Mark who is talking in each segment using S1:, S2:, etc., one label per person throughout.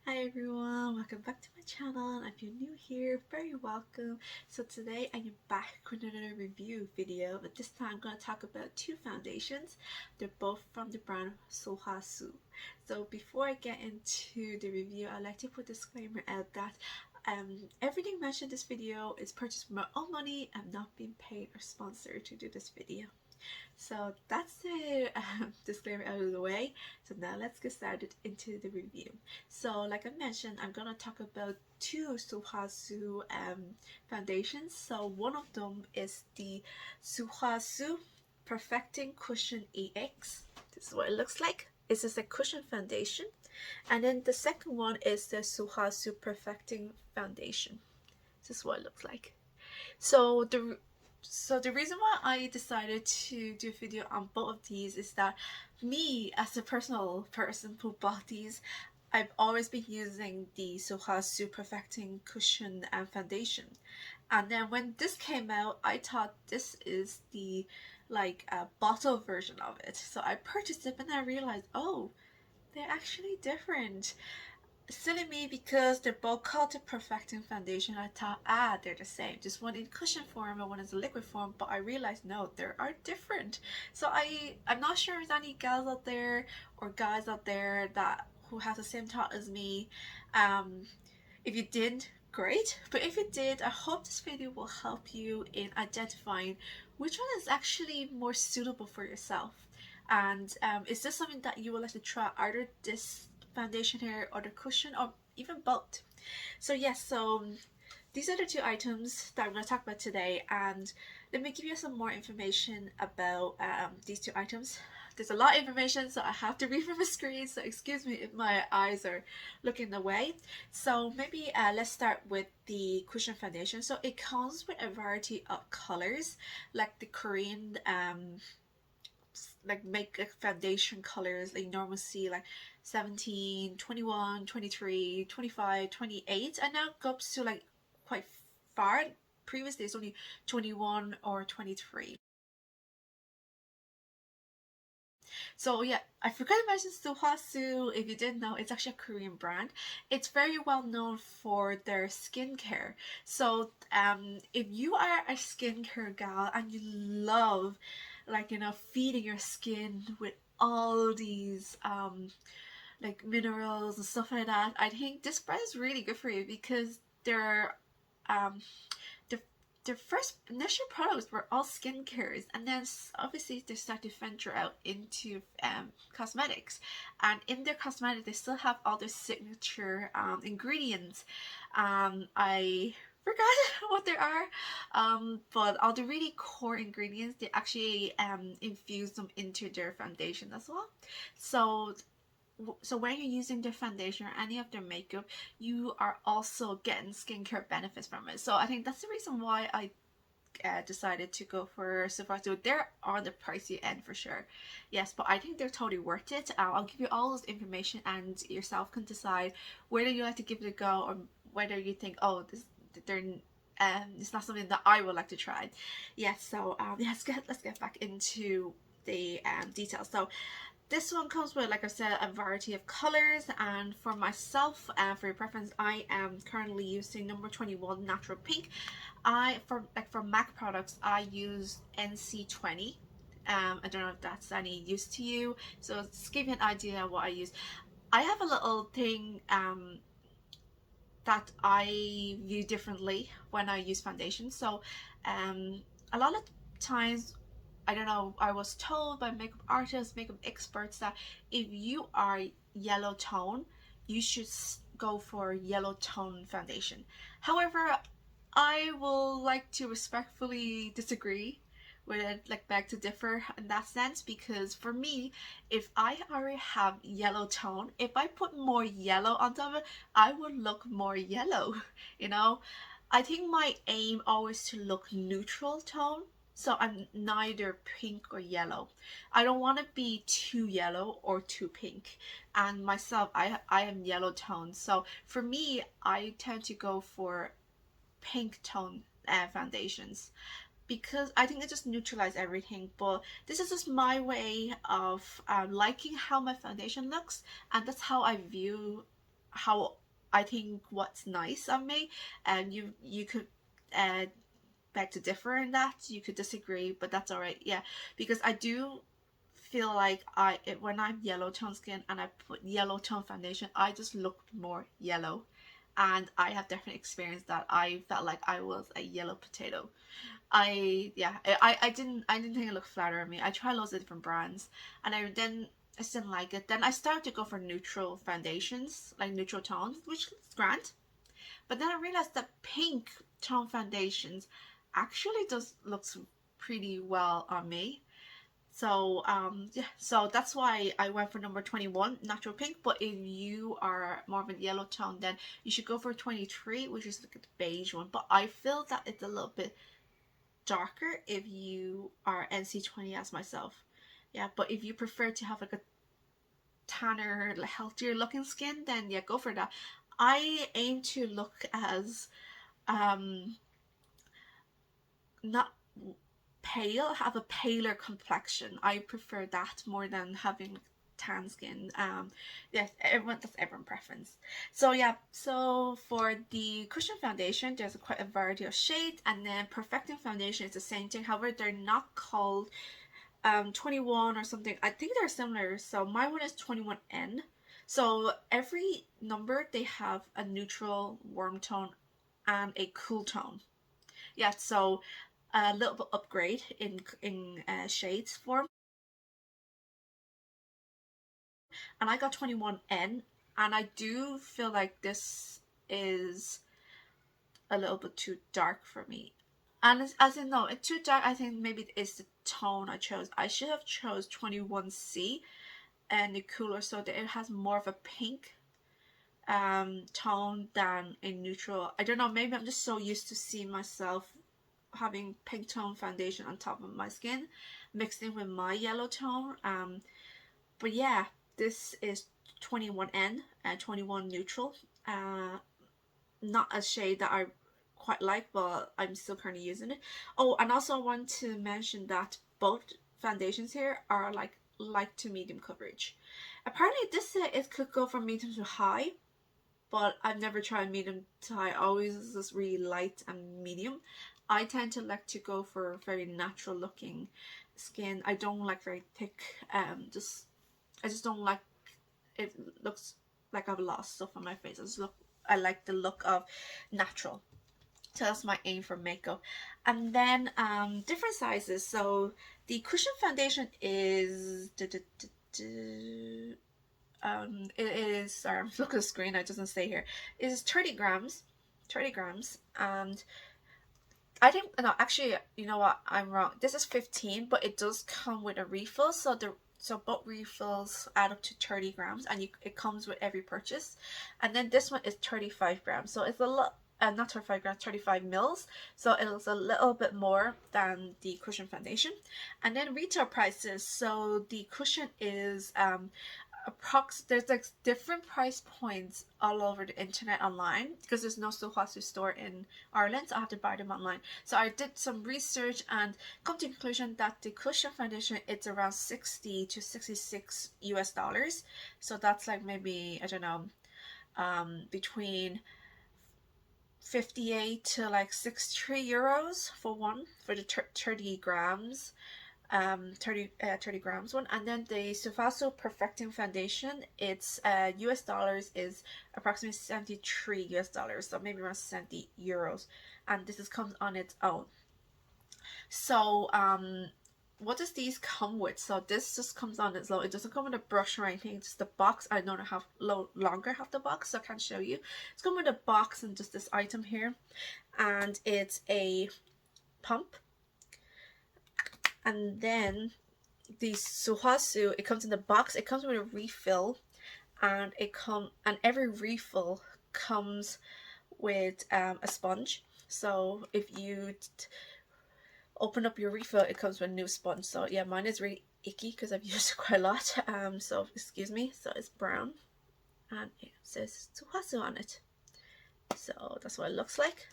S1: Hi everyone, welcome back to my channel. If you're new here, very welcome. So today I am back with another review video, but this time I'm going to talk about two foundations. They're both from the brand Sulwhasoo. So before I get into the review, I'd like to put a disclaimer out that everything mentioned in this video is purchased with my own money. I'm not being paid or sponsored to do this video. So that's the disclaimer out of the way. So now let's get started into the review. So like I mentioned, I'm gonna talk about two Sulwhasoo foundations. So one of them is the Sulwhasoo Perfecting Cushion EX. This is what it looks like. It's just a cushion foundation. And then the second one is the Sulwhasoo Perfecting Foundation. This is what it looks like. So the reason why I decided to do a video on both of these is that me as a personal person who bought these, I've always been using the Sulwhasoo Perfecting Cushion and Foundation. And then when this came out, I thought this is the bottle version of it. So I purchased it and I realized, oh, they're actually different. Silly me, because they're both called the Perfecting Foundation. I thought, they're the same. Just one in cushion form and one is a liquid form. But I realized, no, they are different. So I'm not sure if there's any gals out there or guys out there that who have the same thought as me. If you did, great. But if you did, I hope this video will help you in identifying which one is actually more suitable for yourself. And is this something that you would like to try, either this foundation here or the cushion, or even both? So yes, so these are the two items that I'm going to talk about today, and let me give you some more information about these two items. There's a lot of information, so I have to read from the screen, so excuse me if my eyes are looking away. So maybe let's start with the cushion foundation. So it comes with a variety of colors, like the Korean makeup foundation colors like you normally see, like 17, 21, 23, 25, 28, and now it goes to like quite far. Previously it's only 21 or 23. So yeah, I forgot to mention Sulwhasoo. If you didn't know, it's actually a Korean brand. It's very well known for their skincare. So if you are a skincare gal and you love, feeding your skin with all these minerals and stuff like that, I think this brand is really good for you, because they're um their, their first initial products were all skincares, and then obviously they started to venture out into cosmetics. And in their cosmetics, they still have all their signature ingredients. I forgot what they are, but all the really core ingredients, they actually infuse them into their foundation as well. So when you're using their foundation or any of their makeup, you are also getting skincare benefits from it. So I think that's the reason why I decided to go for Sulwhasoo. They're on the pricey end for sure, yes, but I think they're totally worth it. I'll give you all this information, and yourself can decide whether you like to give it a go, or whether you think, oh, they're it's not something that I would like to try. Yes, so yeah, let's get back into the details. So this one comes with, like I said, a variety of colors, and for myself, for your preference, I am currently using number 21 natural pink. For MAC products, I use NC20. I don't know if that's any use to you, so just give you an idea of what I use. I have a little thing that I view differently when I use foundation. So a lot of times, I don't know, I was told by makeup artists, makeup experts, that if you are yellow tone, you should go for yellow tone foundation. However, I will like to respectfully disagree with it, like beg to differ in that sense, because for me, if I already have yellow tone, if I put more yellow on top of it, I would look more yellow, you know? I think my aim always to look neutral tone, so I'm neither pink or yellow. I don't want to be too yellow or too pink. And myself, I am yellow tone, so for me, I tend to go for pink tone foundations, because I think it just neutralizes everything. But this is just my way of liking how my foundation looks, and that's how I view how I think what's nice on me, and you could uh beg to differ in that. You could disagree, but that's all right. Yeah, because I do feel like when I'm yellow tone skin and I put yellow tone foundation, I just look more yellow, and I have definitely experienced that. I felt like I was a yellow potato. I didn't think it looked flatter on me. I tried loads of different brands, and I just didn't like it. Then I started to go for neutral foundations, like neutral tones, which is grand. But then I realized that pink tone foundations actually does looks pretty well on me. So yeah, so that's why I went for number 21, natural pink. But if you are more of a yellow tone, then you should go for 23, which is like the beige one. But I feel that it's a little bit darker if you are NC20 as myself. Yeah, but if you prefer to have like a tanner, healthier looking skin, then yeah, go for that. I aim to look as um not pale, have a paler complexion. I prefer that more than having tan skin. Yes, everyone, that's everyone preference. So yeah, so for the cushion foundation, there's quite a variety of shades, and then perfecting foundation is the same thing. However, they're not called 21 or something. I think they're similar. So my one is 21N. So every number they have a neutral warm tone and a cool tone. Yeah, so a little bit upgrade in shades form. And I got 21N, and I do feel like this is a little bit too dark for me. And as in no, it's too dark. I think maybe it's the tone I chose. I should have chose 21C and the cooler, so that it has more of a pink tone than a neutral. I don't know, maybe I'm just so used to seeing myself having pink tone foundation on top of my skin mixed in with my yellow tone. But yeah, this is 21N and 21 neutral. Uh, Not a shade that I quite like, but I'm still currently using it. Oh, and also I want to mention that both foundations here are like light to medium coverage. Apparently this set it could go from medium to high, but I've never tried medium to high. I always just really light and medium. I tend to like to go for very natural looking skin. I don't like very thick. I just don't like it. Looks like I've lost stuff on my face. I like the look of natural. So that's my aim for makeup. And then different sizes. So the cushion foundation is it is, sorry, I'm looking at the screen, it doesn't say here. It is 30 grams. 30 grams. And I think, no, actually, you know what? I'm wrong. This is 15, but it does come with a refill. So both refills add up to 30 grams, and it comes with every purchase. And then this one is 35 grams. So it's a lot, not 35 grams, 35 mils. So it's a little bit more than the cushion foundation. And then retail prices. So the cushion is there's like different price points all over the internet online because there's no Sulwhasoo store in Ireland, so I have to buy them online. So I did some research and come to the conclusion that the cushion foundation it's around 60 to 66 US dollars. So that's like maybe I don't know between 58 to like 63 euros for one for the 30 grams 30 grams one. And then the Sulwhasoo Perfecting Foundation, it's US dollars is approximately 73 US dollars, so maybe around 70 euros, and this comes on its own. So what does these come with? So this just comes on its own. It doesn't come with a brush or anything. It's just the box. I don't know how longer have the box, so I can't show you. It's come with a box and just this item here, and it's a pump. And then the Sulwhasoo, it comes in the box. It comes with a refill, and every refill comes with a sponge. So if you open up your refill, it comes with a new sponge. So yeah, mine is really icky because I've used it quite a lot. So excuse me. So it's brown, and it says Sulwhasoo on it. So that's what it looks like.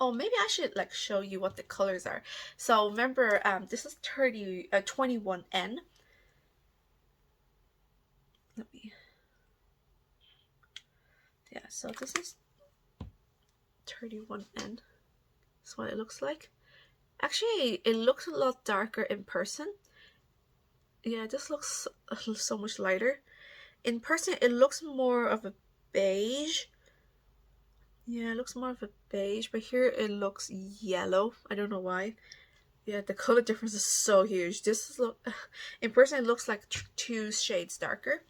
S1: Oh, maybe I should like show you what the colors are. So remember, this is 21N. Let me. so this is 31N. That's what it looks like. Actually, it looks a lot darker in person. Yeah, this looks so much lighter. In person, it looks more of a beige. Yeah, it looks more of a beige, but here it looks yellow. I don't know why. Yeah, the color difference is so huge. This is in person it looks like 2 shades darker.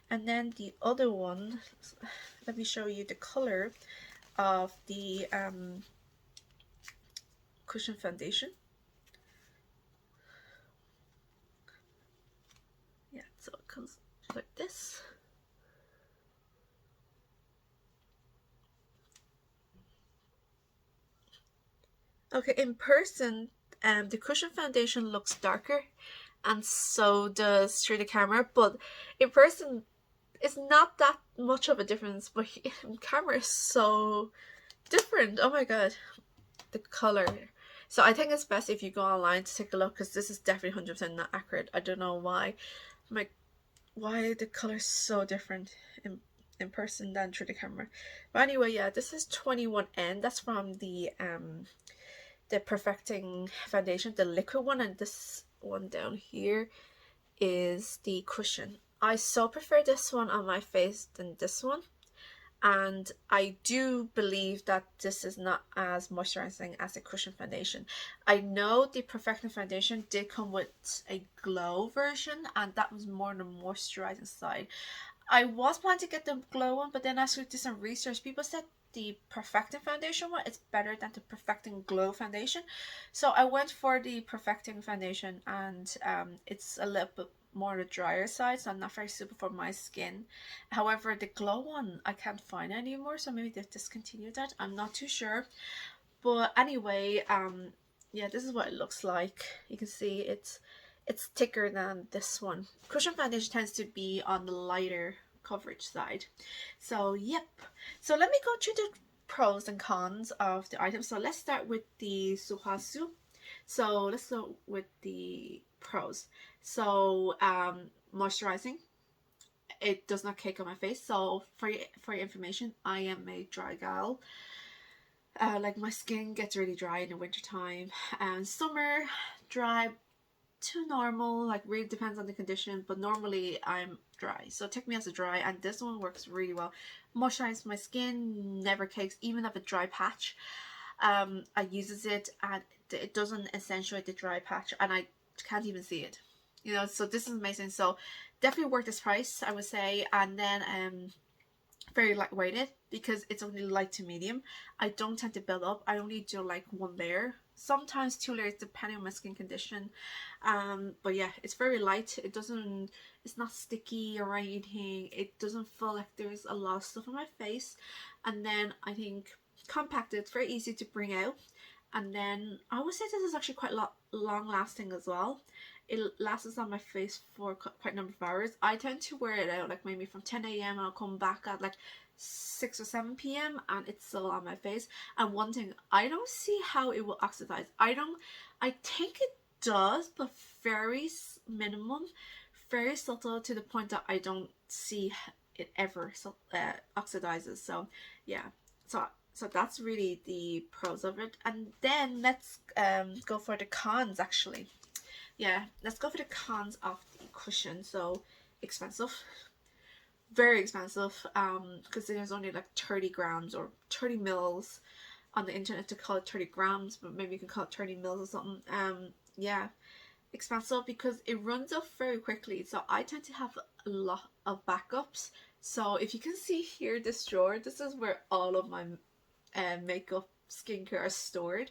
S1: And then the other one, let me show you the color of the cushion foundation. Yeah, so it comes like this. Okay, in person, the cushion foundation looks darker, and so does through the camera. But in person, it's not that much of a difference. But in camera, is so different. Oh my god, the color. So I think it's best if you go online to take a look, because this is definitely 100% not accurate. I don't know why. I'm like, why the color's so different in person than through the camera. But anyway, yeah, this is 21N. That's from the perfecting foundation, the liquid one, and this one down here is the cushion. I so prefer this one on my face than this one, and I do believe that this is not as moisturizing as the cushion foundation. I know the perfecting foundation did come with a glow version, and that was more on the moisturizing side. I was planning to get the glow one, but then as we did some research, people said the perfecting foundation one is better than the perfecting glow foundation. So I went for the perfecting foundation, and it's a little bit more on the drier side, so not very suitable for my skin. However, the glow one I can't find anymore, so maybe they've discontinued that. I'm not too sure. But anyway, yeah, this is what it looks like. You can see it's thicker than this one. Cushion foundation tends to be on the lighter coverage side. So yep. So let me go through the pros and cons of the item. So let's start with the Sulwhasoo. So let's go with the pros. So moisturizing. It does not cake on my face. So for your information, I am a dry gal. Like my skin gets really dry in the winter time, and summer dry to normal, like really depends on the condition, but normally I'm dry, so take me as a dry, and this one works really well. Moisturizes my skin, never cakes, even if a dry patch. I uses it and it doesn't accentuate the dry patch, and I can't even see it, you know, so this is amazing. So definitely worth this price, I would say. And then very lightweighted because it's only light to medium. I don't tend to build up. I only do like 1 layer, sometimes 2 layers depending on my skin condition. But yeah, it's very light. It's not sticky or anything. It doesn't feel like there's a lot of stuff on my face. And then I think compacted, it's very easy to bring out. And then I would say this is actually quite long lasting as well. It lasts on my face for quite a number of hours. I tend to wear it out like maybe from 10 a.m. and I'll come back at like 6 or 7 p.m. and it's still on my face. And one thing, I don't see how it will oxidize. I think it does, but very minimum, very subtle, to the point that I don't see it ever oxidizes. So yeah, so that's really the pros of it. And then let's go for the cons actually. Yeah, let's go for the cons of the cushion. So expensive, very expensive, because there's only like 30 grams or 30 mils on the internet to call it 30 grams, but maybe you can call it 30 mils or something. Yeah, expensive because it runs off very quickly. So I tend to have a lot of backups. So if you can see here, this drawer, this is where all of my makeup, skincare are stored.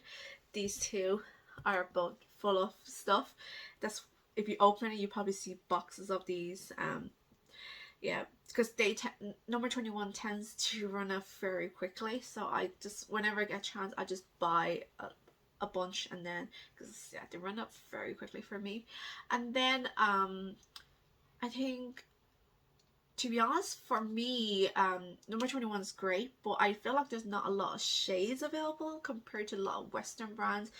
S1: These two are both full of stuff. That's, if you open it, you probably see boxes of these. Yeah, because number 21 tends to run out very quickly. So I just, whenever I get a chance, I just buy a bunch, and then, because yeah, they run out very quickly for me. And then I think, to be honest, for me, number 21 is great, but I feel like there's not a lot of shades available compared to a lot of Western brands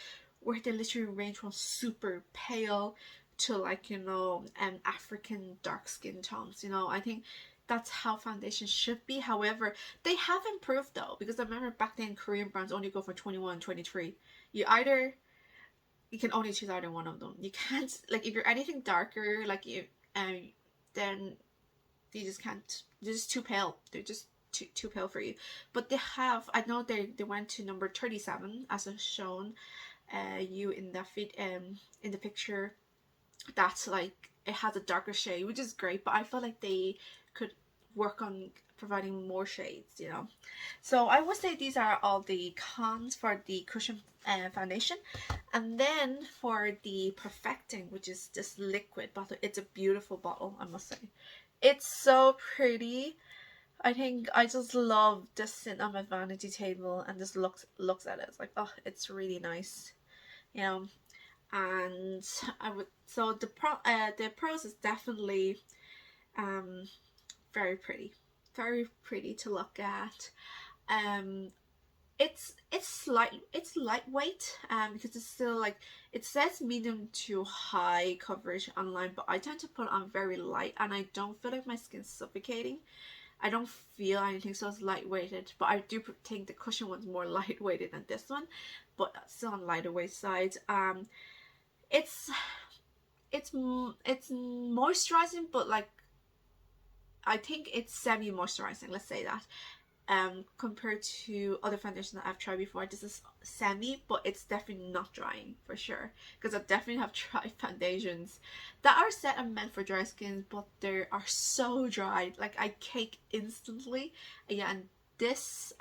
S1: where they literally range from super pale to like, you know, African dark skin tones. You know, I think that's how foundation should be. However, they have improved though, because I remember back then Korean brands only go for 21, 23. You either you can only choose either one of them. You can't, like, if you're anything darker, like you, then you just can't. They're just too pale. They're just too pale for you. But they have. I know they went to number 37 as I've shown you in the in the picture. That's like it has a darker shade, which is great. But I feel like they could work on providing more shades, you know. So I would say these are all the cons for the cushion foundation. And then for the perfecting, which is this liquid bottle, it's a beautiful bottle, I must say. It's so pretty. I think I just love just sitting on my vanity table and just looks at it. It's like, oh, it's really nice, you know. And I would, so the pros is definitely um very pretty, very pretty to look at. Um, it's lightweight because it's still like, it says medium to high coverage online, but I tend to put on very light and I don't feel like my skin's suffocating. I don't feel anything, so it's lightweighted, but I do think the cushion one's more lightweighted than this one, but still on lighter weight side. It's it's moisturizing, but like I think it's semi moisturizing, let's say that. Compared to other foundations that I've tried before, this is semi, but it's definitely not drying for sure, because I definitely have tried foundations that are set and meant for dry skin, but they are so dry, like I cake instantly. Yeah, and this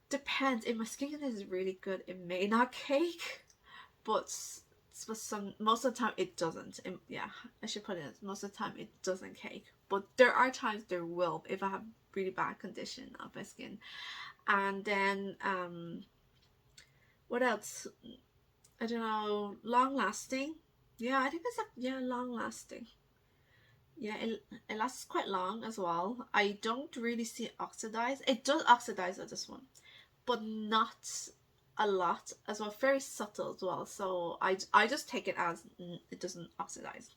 S1: depends. If my skin is really good, it may not cake, but most of the time it doesn't. Yeah, I should put it, most of the time it doesn't cake, but there are times there will if I have really bad condition of my skin. And then what else? I don't know. Long lasting. Yeah, I think it's like, yeah, long lasting. Yeah, it lasts quite long as well. I don't really see it oxidize. It does oxidize with this one, but not a lot as well. Very subtle as well. So I just take it as it doesn't oxidize.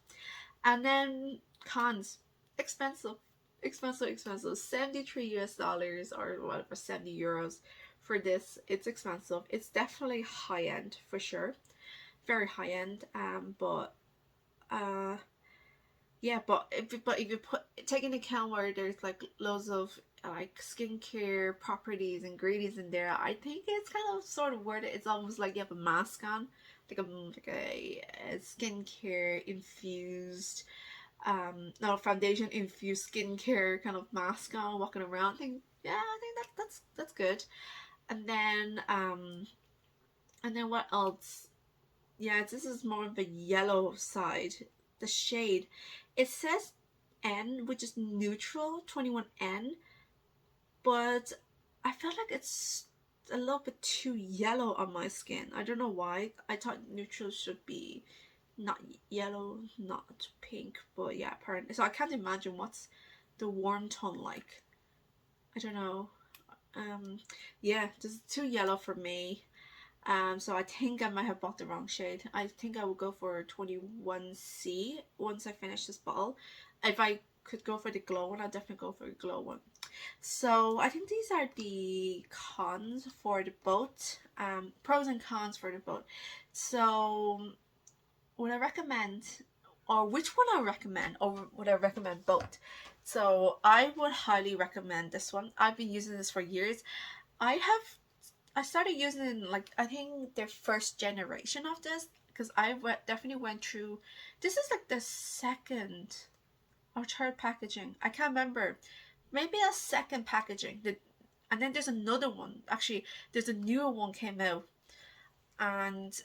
S1: And then cons, expensive, expensive. 73 US dollars or whatever, 70 euros for this. It's expensive. It's definitely high end for sure, very high end. But uh yeah, but if you put take into account where there's like loads of like skincare properties, ingredients in there, I think it's kind of sort of worth it. It's almost like you have a mask on, like a skincare infused, no, foundation infused skincare kind of mask on, walking around. I think, yeah, I think that's good. And then what else? Yeah, this is more of the yellow side. The shade, it says N, which is neutral 21N, but I feel like it's a little bit too yellow on my skin. I don't know why. I thought neutral should be not yellow, not pink, but yeah, apparently. So I can't imagine what's the warm tone like. I don't know. Yeah, just too yellow for me. So I think I might have bought the wrong shade. I think I will go for 21C once I finish this bottle. If I could go for the glow one, I'll definitely go for the glow one. So I think these are the cons for the boat. Pros and cons for the boat. So would I recommend, or which one I recommend, or would I recommend both? So I would highly recommend this one. I've been using this for years. I started using it in, like, I think the first generation of this, because definitely went through, this is like the second or third packaging. I can't remember. Maybe a second packaging. And then there's another one. Actually, there's a newer one came out. And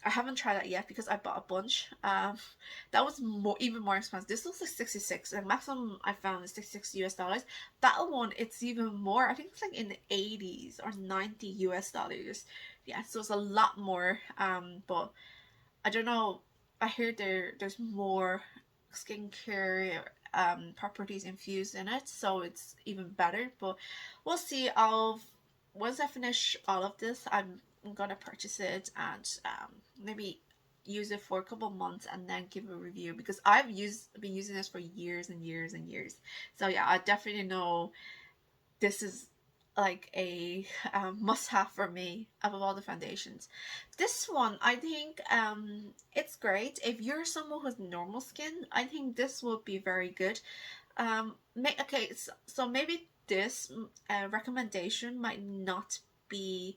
S1: I haven't tried that yet because I bought a bunch. That was even more expensive. This looks like 66. The maximum I found is 66 US dollars. That one, it's even more. I think it's like in the 80s or 90 US dollars. Yeah, so it's a lot more. But I don't know. I hear there's more skincare properties infused in it, so it's even better. But we'll see. Once I finish all of this, I'm gonna purchase it and maybe use it for a couple months and then give a review, because I've been using this for years and years and years. So yeah, I definitely know this is like a must have for me above all the foundations. This one, I think it's great if you're someone who has normal skin. I think this will be very good. Okay, so maybe this recommendation might not be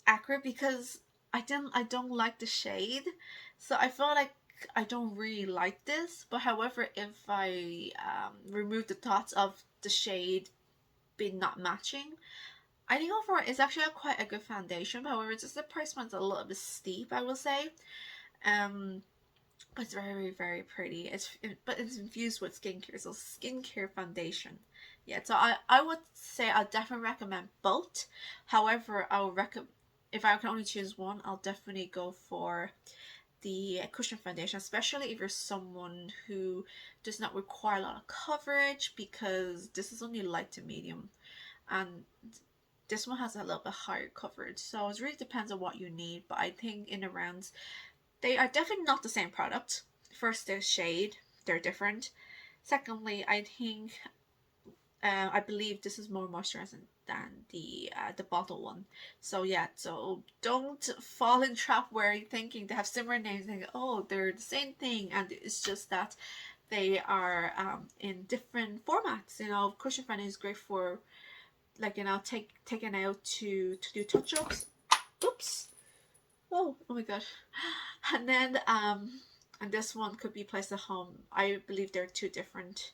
S1: accurate, because I don't like the shade, so I feel like I don't really like this. But however, if I remove the thoughts of the shade being not matching, I think overall it's actually quite a good foundation. But however, just the price point's a little bit steep, I will say. Um, but it's very, very pretty. But it's infused with skincare, so skincare foundation. Yeah, so I would say I'll definitely recommend both. However, I'll recommend, if I can only choose one, I'll definitely go for the cushion foundation, especially if you're someone who does not require a lot of coverage, because this is only light to medium, and this one has a little bit higher coverage. So it really depends on what you need. But I think in the rounds, they are definitely not the same product. First, their shade, they're different. Secondly, I think I believe this is more moisturizing than the bottle one. So yeah, so don't fall in trap where you're thinking they have similar names and oh, they're the same thing, and it's just that they are in different formats. You know, cushion fanning is great for, like, you know, taken out to do touch ups. Oops. Oh my god. And then and this one could be placed at home. I believe they're two different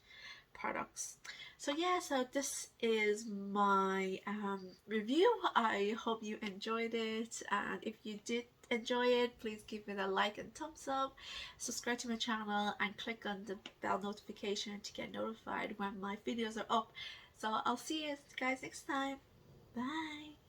S1: products. So yeah, so this is my review. I hope you enjoyed it, and if you did enjoy it, please give it a like and thumbs up, subscribe to my channel, and click on the bell notification to get notified when my videos are up. So I'll see you guys next time. Bye.